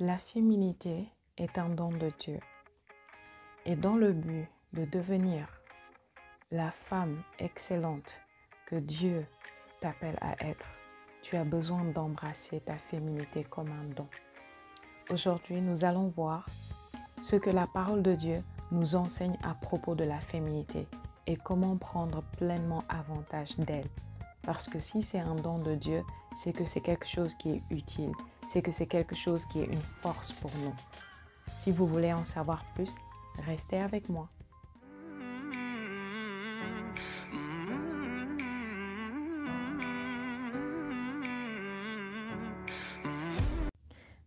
La féminité est un don de Dieu et dans le but de devenir la femme excellente que Dieu t'appelle à être, tu as besoin d'embrasser ta féminité comme un don. Aujourd'hui, nous allons voir ce que la parole de Dieu nous enseigne à propos de la féminité et comment prendre pleinement avantage d'elle. Parce que si c'est un don de Dieu, c'est que c'est quelque chose qui est utile, c'est que c'est quelque chose qui est une force pour nous. Si vous voulez en savoir plus, restez avec moi.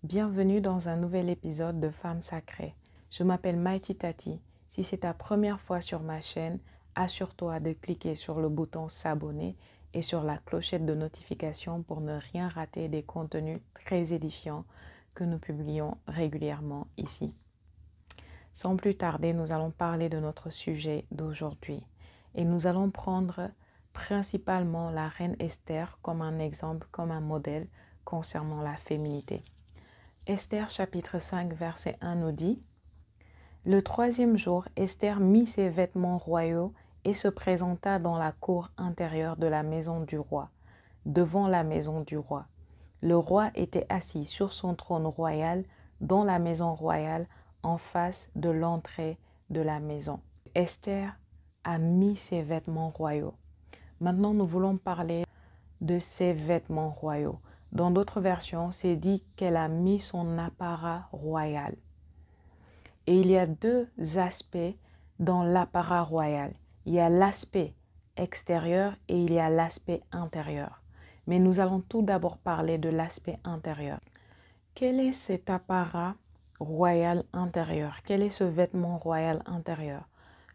Bienvenue dans un nouvel épisode de Femmes Sacrées. Je m'appelle Mighty Tati. Si c'est ta première fois sur ma chaîne, assure-toi de cliquer sur le bouton s'abonner et sur la clochette de notification pour ne rien rater des contenus très édifiants que nous publions régulièrement ici. Sans plus tarder, nous allons parler de notre sujet d'aujourd'hui et nous allons prendre principalement la reine Esther comme un exemple, comme un modèle concernant la féminité. Esther chapitre 5 verset 1 nous dit « Le troisième jour, Esther mit ses vêtements royaux et se présenta dans la cour intérieure de la maison du roi, devant la maison du roi. Le roi était assis sur son trône royal dans la maison royale en face de l'entrée de la maison. » Esther a mis ses vêtements royaux. Maintenant, nous voulons parler de ses vêtements royaux. Dans d'autres versions, c'est dit qu'elle a mis son apparat royal. Et il y a deux aspects dans l'apparat royal. Il y a l'aspect extérieur et il y a l'aspect intérieur. Mais nous allons tout d'abord parler de l'aspect intérieur. Quel est cet apparat royal intérieur? Quel est ce vêtement royal intérieur?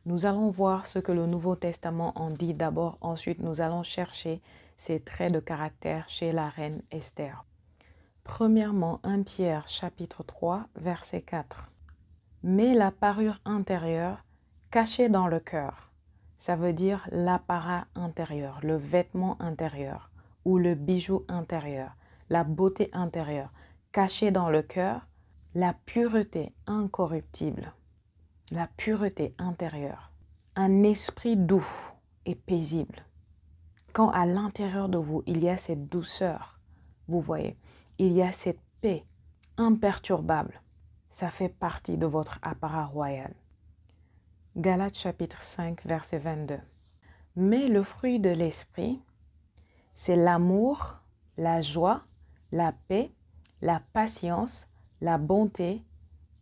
Nous allons voir ce que le Nouveau Testament en dit d'abord. Ensuite, nous allons chercher ces traits de caractère chez la reine Esther. Premièrement, 1 Pierre chapitre 3, verset 4. Mais la parure intérieure cachée dans le cœur, ça veut dire l'apparat intérieur, le vêtement intérieur ou le bijou intérieur, la beauté intérieure, cachée dans le cœur, la pureté incorruptible, la pureté intérieure, un esprit doux et paisible. Quand à l'intérieur de vous, il y a cette douceur, vous voyez, il y a cette paix imperturbable, ça fait partie de votre apparat royal. Galates chapitre 5, verset 22. Mais le fruit de l'esprit, c'est l'amour, la joie, la paix, la patience, la bonté,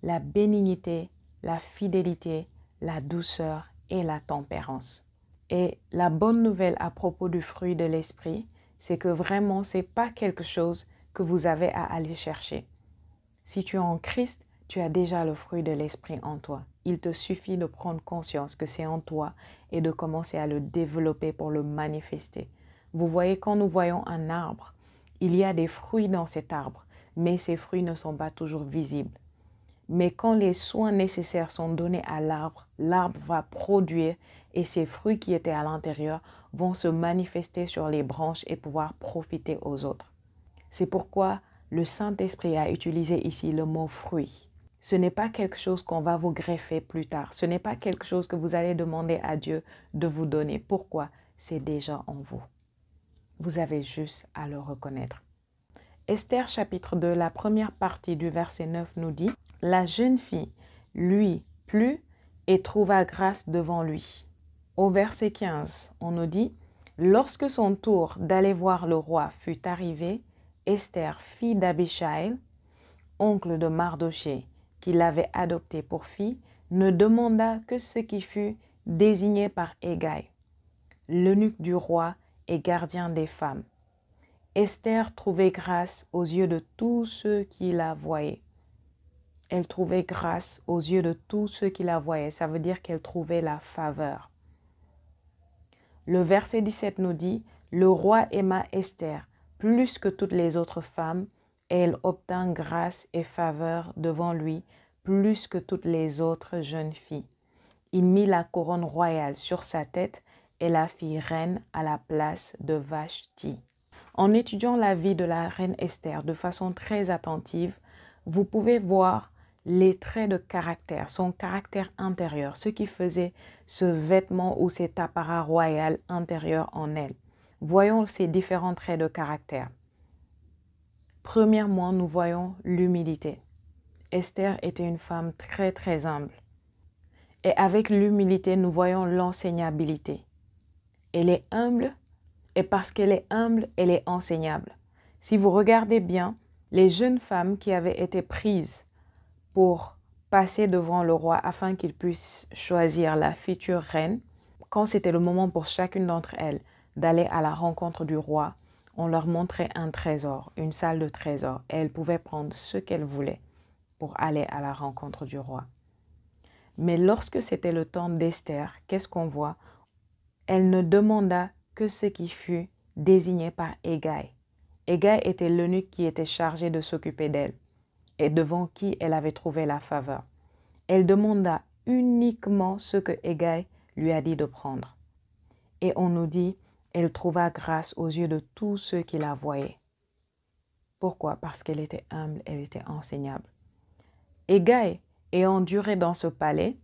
la bénignité, la fidélité, la douceur et la tempérance. Et la bonne nouvelle à propos du fruit de l'esprit, c'est que vraiment, ce n'est pas quelque chose que vous avez à aller chercher. Si tu es en Christ, tu as déjà le fruit de l'esprit en toi. Il te suffit de prendre conscience que c'est en toi et de commencer à le développer pour le manifester. Vous voyez, quand nous voyons un arbre, il y a des fruits dans cet arbre, mais ces fruits ne sont pas toujours visibles. Mais quand les soins nécessaires sont donnés à l'arbre, l'arbre va produire et ces fruits qui étaient à l'intérieur vont se manifester sur les branches et pouvoir profiter aux autres. C'est pourquoi le Saint-Esprit a utilisé ici le mot fruit. Ce n'est pas quelque chose qu'on va vous greffer plus tard. Ce n'est pas quelque chose que vous allez demander à Dieu de vous donner. Pourquoi? C'est déjà en vous. Vous avez juste à le reconnaître. Esther chapitre 2, la première partie du verset 9 nous dit « La jeune fille lui plut et trouva grâce devant lui. » Au verset 15, on nous dit « Lorsque son tour d'aller voir le roi fut arrivé, Esther, fille d'Abichaïl, oncle de Mardochée, qui l'avait adoptée pour fille, ne demanda que ce qui fut désigné par Hégai, l'eunuque du roi et gardien des femmes. Esther trouvait grâce aux yeux de tous ceux qui la voyaient. Elle trouvait grâce aux yeux de tous ceux qui la voyaient. Ça veut dire qu'elle trouvait la faveur. Le verset 17 nous dit « Le roi aima Esther plus que toutes les autres femmes, et elle obtint grâce et faveur devant lui plus que toutes les autres jeunes filles. Il mit la couronne royale sur sa tête et la fit reine à la place de Vashti. » En étudiant la vie de la reine Esther de façon très attentive, vous pouvez voir les traits de caractère, son caractère intérieur, ce qui faisait ce vêtement ou cet apparat royal intérieur en elle. Voyons ces différents traits de caractère. Premièrement, nous voyons l'humilité. Esther était une femme très très humble. Et avec l'humilité, nous voyons l'enseignabilité. Elle est humble et parce qu'elle est humble, elle est enseignable. Si vous regardez bien, les jeunes femmes qui avaient été prises pour passer devant le roi afin qu'il puisse choisir la future reine, quand c'était le moment pour chacune d'entre elles d'aller à la rencontre du roi, on leur montrait un trésor, une salle de trésor, et elles pouvaient prendre ce qu'elles voulaient pour aller à la rencontre du roi. Mais lorsque c'était le temps d'Esther, qu'est-ce qu'on voit? Elle ne demanda que ce qui fut désigné par Hégai. Hégai était l'eunuque qui était chargé de s'occuper d'elle et devant qui elle avait trouvé la faveur. Elle demanda uniquement ce que Hégai lui a dit de prendre. Et on nous dit, elle trouva grâce aux yeux de tous ceux qui la voyaient. Pourquoi? Parce qu'elle était humble, elle était enseignable. Hégai, ayant duré dans ce palais,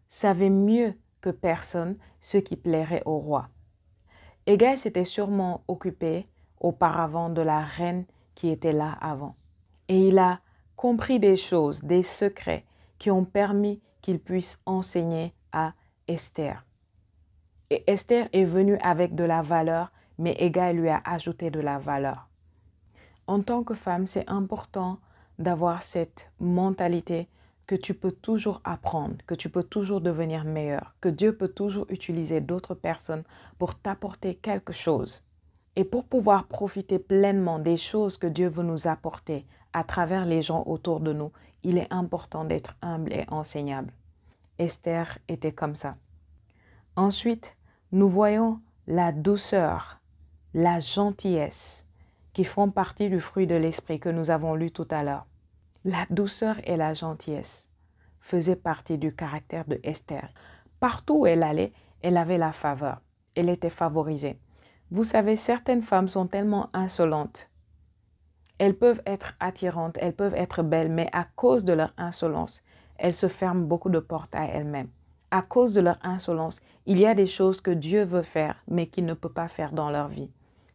savait mieux que personne ce qui plairait au roi. Hégai s'était sûrement occupé auparavant de la reine qui était là avant. Et il a compris des choses, des secrets qui ont permis qu'il puisse enseigner à Esther. Et Esther est venue avec de la valeur, mais Hégai lui a ajouté de la valeur. En tant que femme, c'est important d'avoir cette mentalité que tu peux toujours apprendre, que tu peux toujours devenir meilleur, que Dieu peut toujours utiliser d'autres personnes pour t'apporter quelque chose. Et pour pouvoir profiter pleinement des choses que Dieu veut nous apporter à travers les gens autour de nous, il est important d'être humble et enseignable. Esther était comme ça. Ensuite, nous voyons la douceur, la gentillesse qui font partie du fruit de l'esprit que nous avons lu tout à l'heure. La douceur et la gentillesse faisaient partie du caractère de Esther. Partout où elle allait, elle avait la faveur. Elle était favorisée. Vous savez, certaines femmes sont tellement insolentes. Elles peuvent être attirantes, elles peuvent être belles, mais à cause de leur insolence, elles se ferment beaucoup de portes à elles-mêmes. À cause de leur insolence, il y a des choses que Dieu veut faire, mais qu'il ne peut pas faire dans leur vie.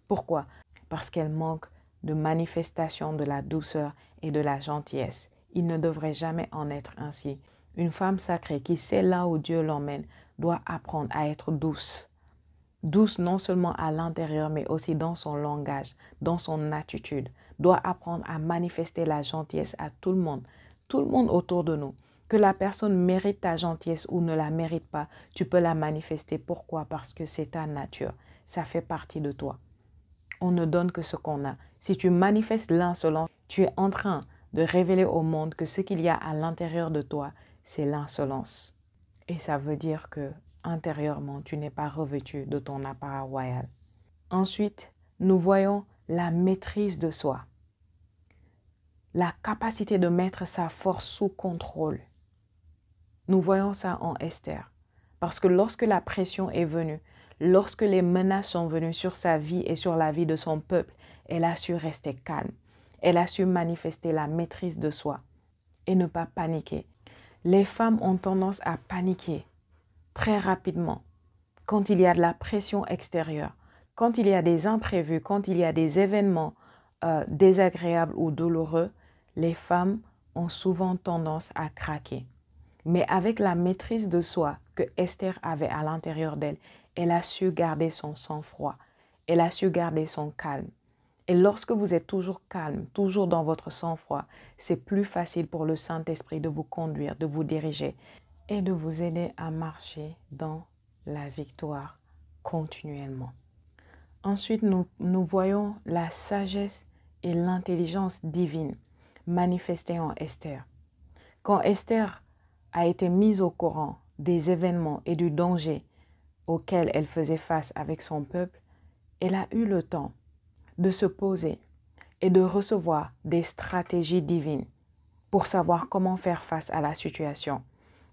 Pourquoi? Parce qu'elles manquent de manifestation de la douceur et de la gentillesse. Il ne devrait jamais en être ainsi. Une femme sacrée qui sait là où Dieu l'emmène doit apprendre à être douce. Douce non seulement à l'intérieur, mais aussi dans son langage, dans son attitude. Doit apprendre à manifester la gentillesse à tout le monde autour de nous. Que la personne mérite ta gentillesse ou ne la mérite pas, tu peux la manifester. Pourquoi? Parce que c'est ta nature. Ça fait partie de toi. On ne donne que ce qu'on a. Si tu manifestes l'insolence, tu es en train de révéler au monde que ce qu'il y a à l'intérieur de toi, c'est l'insolence. Et ça veut dire que intérieurement, tu n'es pas revêtu de ton apparat royal. Ensuite, nous voyons la maîtrise de soi. La capacité de mettre sa force sous contrôle. Nous voyons ça en Esther. Parce que lorsque la pression est venue, lorsque les menaces sont venues sur sa vie et sur la vie de son peuple, elle a su rester calme. Elle a su manifester la maîtrise de soi et ne pas paniquer. Les femmes ont tendance à paniquer très rapidement quand il y a de la pression extérieure, quand il y a des imprévus, quand il y a des événements désagréables ou douloureux, les femmes ont souvent tendance à craquer. Mais avec la maîtrise de soi que Esther avait à l'intérieur d'elle, elle a su garder son sang-froid, elle a su garder son calme. Et lorsque vous êtes toujours calme, toujours dans votre sang-froid, c'est plus facile pour le Saint-Esprit de vous conduire, de vous diriger et de vous aider à marcher dans la victoire continuellement. Ensuite, nous voyons la sagesse et l'intelligence divine manifestées en Esther. Quand Esther a été mise au courant des événements et du danger auquel elle faisait face avec son peuple, elle a eu le temps de se poser et de recevoir des stratégies divines pour savoir comment faire face à la situation.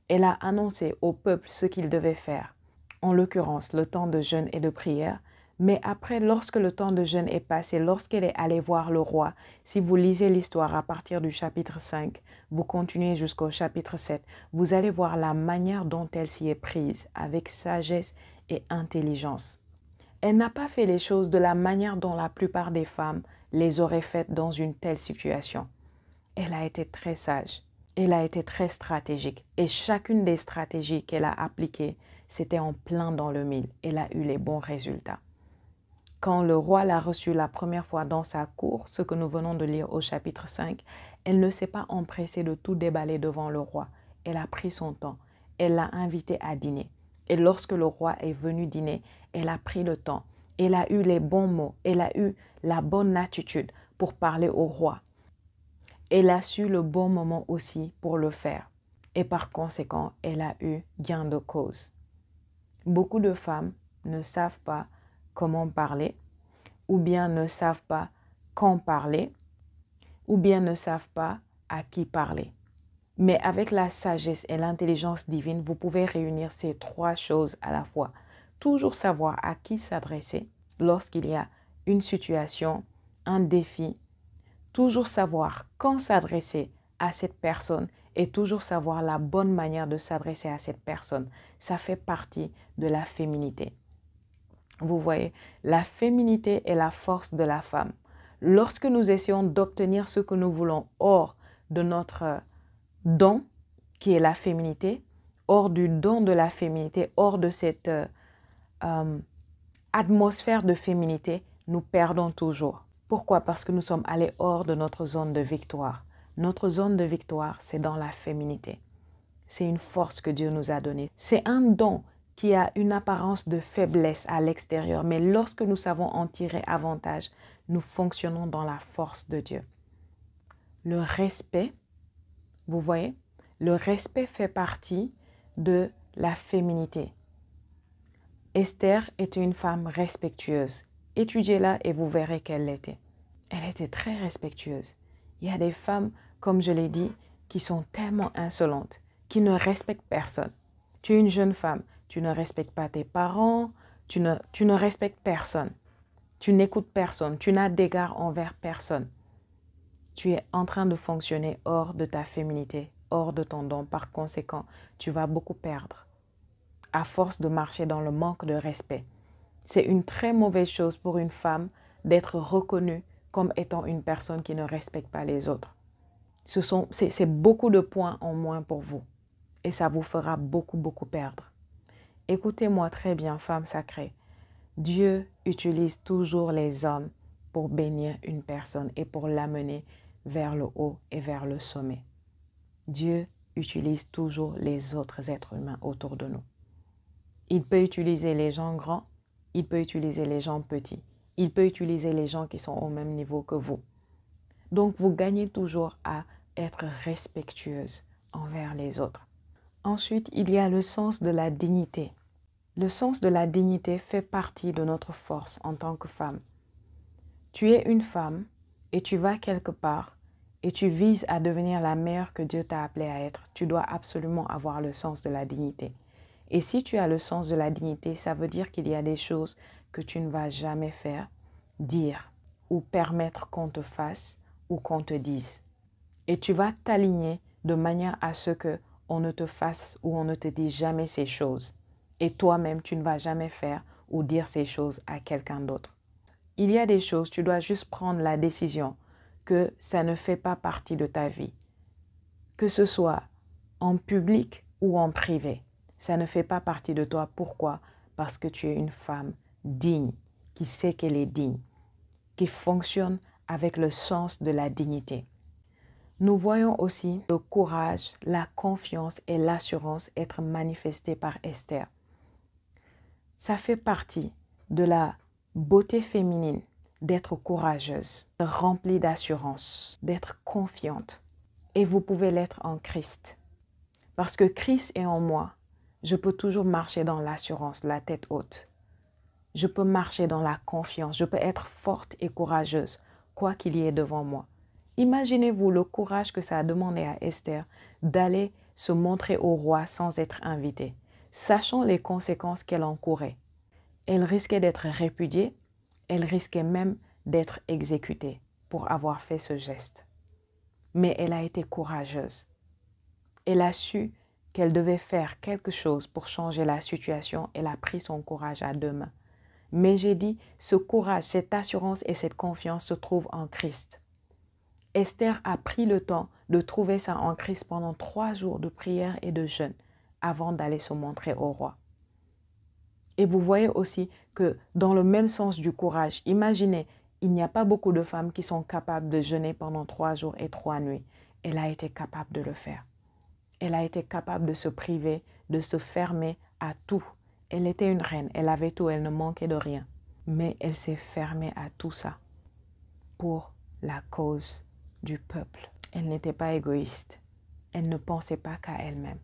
Elle a annoncé au peuple ce qu'il devait faire, en l'occurrence le temps de jeûne et de prière, Mais après, lorsque le temps de jeûne est passé, lorsqu'elle est allée voir le roi, si vous lisez l'histoire à partir du chapitre 5, vous continuez jusqu'au chapitre 7, vous allez voir la manière dont elle s'y est prise, avec sagesse et intelligence. Elle n'a pas fait les choses de la manière dont la plupart des femmes les auraient faites dans une telle situation. Elle a été très sage, elle a été très stratégique et chacune des stratégies qu'elle a appliquées, c'était en plein dans le mille. Elle a eu les bons résultats. Quand le roi l'a reçue la première fois dans sa cour, ce que nous venons de lire au chapitre 5, elle ne s'est pas empressée de tout déballer devant le roi. Elle a pris son temps. Elle l'a invité à dîner. Et lorsque le roi est venu dîner, elle a pris le temps. Elle a eu les bons mots. Elle a eu la bonne attitude pour parler au roi. Elle a su le bon moment aussi pour le faire. Et par conséquent, elle a eu gain de cause. Beaucoup de femmes ne savent pas comment parler, ou bien ne savent pas quand parler, ou bien ne savent pas à qui parler. Mais avec la sagesse et l'intelligence divine, vous pouvez réunir ces trois choses à la fois. Toujours savoir à qui s'adresser lorsqu'il y a une situation, un défi. Toujours savoir quand s'adresser à cette personne et toujours savoir la bonne manière de s'adresser à cette personne. Ça fait partie de la féminité. Vous voyez, la féminité est la force de la femme. Lorsque nous essayons d'obtenir ce que nous voulons hors de notre don, qui est la féminité, hors du don de la féminité, hors de cette atmosphère de féminité, nous perdons toujours. Pourquoi? Parce que nous sommes allés hors de notre zone de victoire. Notre zone de victoire, c'est dans la féminité. C'est une force que Dieu nous a donnée. C'est un don qui a une apparence de faiblesse à l'extérieur, mais lorsque nous savons en tirer avantage, nous fonctionnons dans la force de Dieu. Le respect, vous voyez, le respect fait partie de la féminité. Esther était une femme respectueuse. Étudiez-la et vous verrez qu'elle l'était. Elle était très respectueuse. Il y a des femmes, comme je l'ai dit, qui sont tellement insolentes, qui ne respectent personne. Tu es une jeune femme, tu ne respectes pas tes parents, tu ne respectes personne. Tu n'écoutes personne, tu n'as d'égard envers personne. Tu es en train de fonctionner hors de ta féminité, hors de ton don. Par conséquent, tu vas beaucoup perdre à force de marcher dans le manque de respect. C'est une très mauvaise chose pour une femme d'être reconnue comme étant une personne qui ne respecte pas les autres. C'est beaucoup de points en moins pour vous et ça vous fera beaucoup perdre. Écoutez-moi très bien, femme sacrée. Dieu utilise toujours les hommes pour bénir une personne et pour l'amener vers le haut et vers le sommet. Dieu utilise toujours les autres êtres humains autour de nous. Il peut utiliser les gens grands, il peut utiliser les gens petits, il peut utiliser les gens qui sont au même niveau que vous. Donc, vous gagnez toujours à être respectueuse envers les autres. Ensuite, il y a le sens de la dignité. Le sens de la dignité fait partie de notre force en tant que femme. Tu es une femme et tu vas quelque part et tu vises à devenir la meilleure que Dieu t'a appelée à être. Tu dois absolument avoir le sens de la dignité. Et si tu as le sens de la dignité, ça veut dire qu'il y a des choses que tu ne vas jamais faire, dire ou permettre qu'on te fasse ou qu'on te dise. Et tu vas t'aligner de manière à ce qu'on ne te fasse ou on ne te dise jamais ces choses. Et toi-même, tu ne vas jamais faire ou dire ces choses à quelqu'un d'autre. Il y a des choses, tu dois juste prendre la décision que ça ne fait pas partie de ta vie. Que ce soit en public ou en privé. Ça ne fait pas partie de toi. Pourquoi? Parce que tu es une femme digne, qui sait qu'elle est digne, qui fonctionne avec le sens de la dignité. Nous voyons aussi le courage, la confiance et l'assurance être manifestés par Esther. Ça fait partie de la beauté féminine d'être courageuse, remplie d'assurance, d'être confiante. Et vous pouvez l'être en Christ. Parce que Christ est en moi, je peux toujours marcher dans l'assurance, la tête haute. Je peux marcher dans la confiance, je peux être forte et courageuse, quoi qu'il y ait devant moi. Imaginez-vous le courage que ça a demandé à Esther d'aller se montrer au roi sans être invitée, sachant les conséquences qu'elle encourait. Elle risquait d'être répudiée, elle risquait même d'être exécutée pour avoir fait ce geste. Mais elle a été courageuse. Elle a su qu'elle devait faire quelque chose pour changer la situation. Elle a pris son courage à deux mains. Mais j'ai dit, ce courage, cette assurance et cette confiance se trouvent en Christ. Esther a pris le temps de trouver ça en Christ pendant 3 jours de prière et de jeûne avant d'aller se montrer au roi. Et vous voyez aussi que dans le même sens du courage, imaginez, il n'y a pas beaucoup de femmes qui sont capables de jeûner pendant 3 jours et 3 nuits. Elle a été capable de le faire. Elle a été capable de se priver, de se fermer à tout. Elle était une reine, elle avait tout, elle ne manquait de rien. Mais elle s'est fermée à tout ça pour la cause du peuple. Elle n'était pas égoïste. Elle ne pensait pas qu'à elle-même.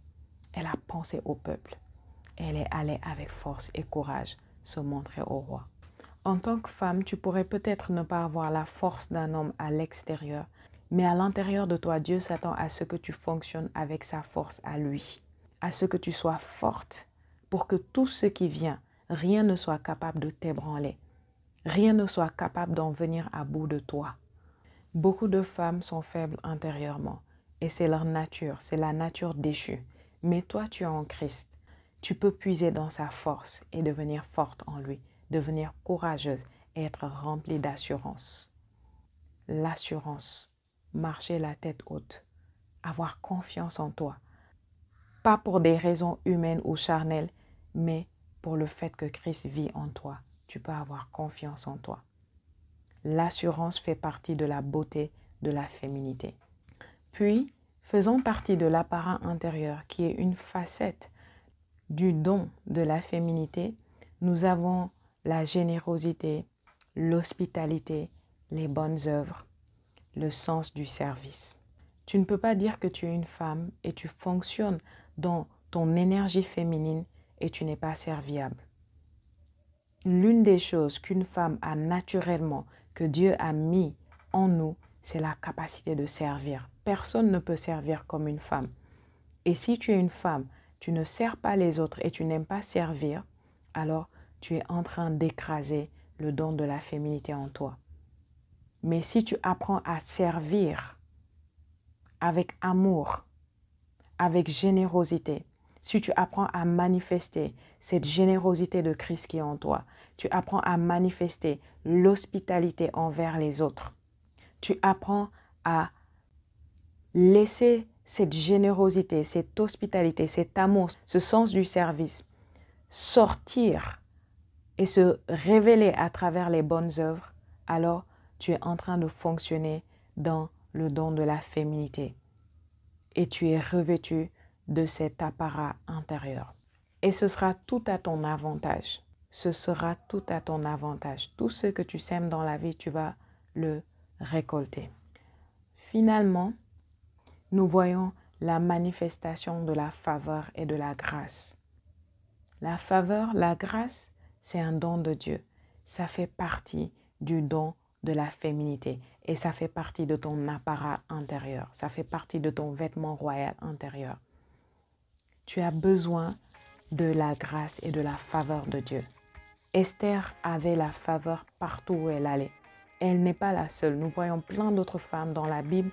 Elle a pensé au peuple. Elle est allée avec force et courage se montrer au roi. En tant que femme, tu pourrais peut-être ne pas avoir la force d'un homme à l'extérieur, mais à l'intérieur de toi, Dieu s'attend à ce que tu fonctionnes avec sa force à lui, à ce que tu sois forte pour que tout ce qui vient, rien ne soit capable de t'ébranler, rien ne soit capable d'en venir à bout de toi. Beaucoup de femmes sont faibles intérieurement et c'est leur nature, c'est la nature déchue. Mais toi, tu es en Christ. Tu peux puiser dans sa force et devenir forte en lui, devenir courageuse et être remplie d'assurance. L'assurance, marcher la tête haute, avoir confiance en toi. Pas pour des raisons humaines ou charnelles, mais pour le fait que Christ vit en toi. Tu peux avoir confiance en toi. L'assurance fait partie de la beauté de la féminité. Puis, faisant partie de l'apparat intérieur qui est une facette du don de la féminité, nous avons la générosité, l'hospitalité, les bonnes œuvres, le sens du service. Tu ne peux pas dire que tu es une femme et tu fonctionnes dans ton énergie féminine et tu n'es pas serviable. L'une des choses qu'une femme a naturellement, que Dieu a mis en nous, c'est la capacité de servir. Personne ne peut servir comme une femme. Et si tu es une femme, tu ne sers pas les autres et tu n'aimes pas servir, alors tu es en train d'écraser le don de la féminité en toi. Mais si tu apprends à servir avec amour, avec générosité, si tu apprends à manifester cette générosité de Christ qui est en toi, tu apprends à manifester l'hospitalité envers les autres, tu apprends à laisser cette générosité, cette hospitalité, cet amour, ce sens du service sortir et se révéler à travers les bonnes œuvres, alors tu es en train de fonctionner dans le don de la féminité et tu es revêtu de cet apparat intérieur. Et ce sera tout à ton avantage. Ce sera tout à ton avantage. Tout ce que tu sèmes dans la vie, tu vas le récolter. Finalement, nous voyons la manifestation de la faveur et de la grâce. La faveur, la grâce, c'est un don de Dieu. Ça fait partie du don de la féminité et ça fait partie de ton apparat intérieur. Ça fait partie de ton vêtement royal intérieur. Tu as besoin de la grâce et de la faveur de Dieu. Esther avait la faveur partout où elle allait. Elle n'est pas la seule. Nous voyons plein d'autres femmes dans la Bible.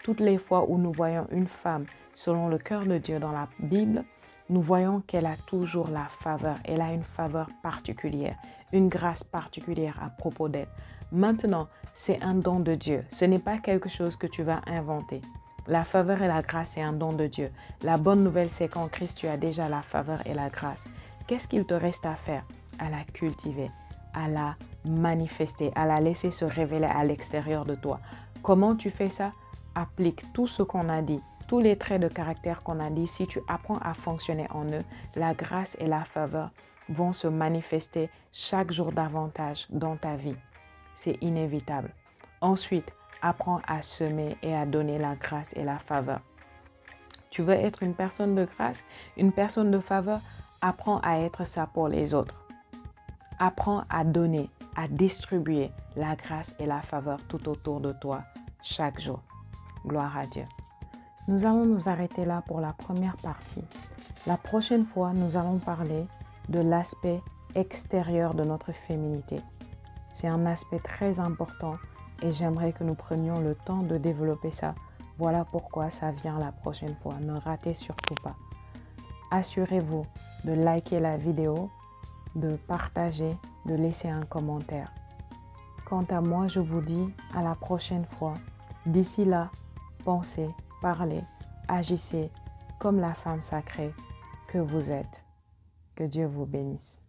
Toutes les fois où nous voyons une femme selon le cœur de Dieu dans la Bible, nous voyons qu'elle a toujours la faveur. Elle a une faveur particulière, une grâce particulière à propos d'elle. Maintenant, c'est un don de Dieu. Ce n'est pas quelque chose que tu vas inventer. La faveur et la grâce, c'est un don de Dieu. La bonne nouvelle, c'est qu'en Christ, tu as déjà la faveur et la grâce. Qu'est-ce qu'il te reste à faire? À la cultiver, à la manifester, à la laisser se révéler à l'extérieur de toi. Comment tu fais ça? Applique tout ce qu'on a dit, tous les traits de caractère qu'on a dit. Si tu apprends à fonctionner en eux, la grâce et la faveur vont se manifester chaque jour davantage dans ta vie. C'est inévitable. Ensuite, apprends à semer et à donner la grâce et la faveur. Tu veux être une personne de grâce, une personne de faveur? Apprends à être ça pour les autres. Apprends à donner, à distribuer la grâce et la faveur tout autour de toi chaque jour. Gloire à Dieu. Nous allons nous arrêter là pour la première partie. La prochaine fois, nous allons parler de l'aspect extérieure de notre féminité. C'est un aspect très important et j'aimerais que nous prenions le temps de développer ça. Voilà pourquoi ça vient la prochaine fois. Ne ratez surtout pas. Assurez-vous de liker la vidéo, de partager, de laisser un commentaire. Quant à moi, je vous dis à la prochaine fois. D'ici là, pensez, parlez, agissez comme la femme sacrée que vous êtes. Que Dieu vous bénisse.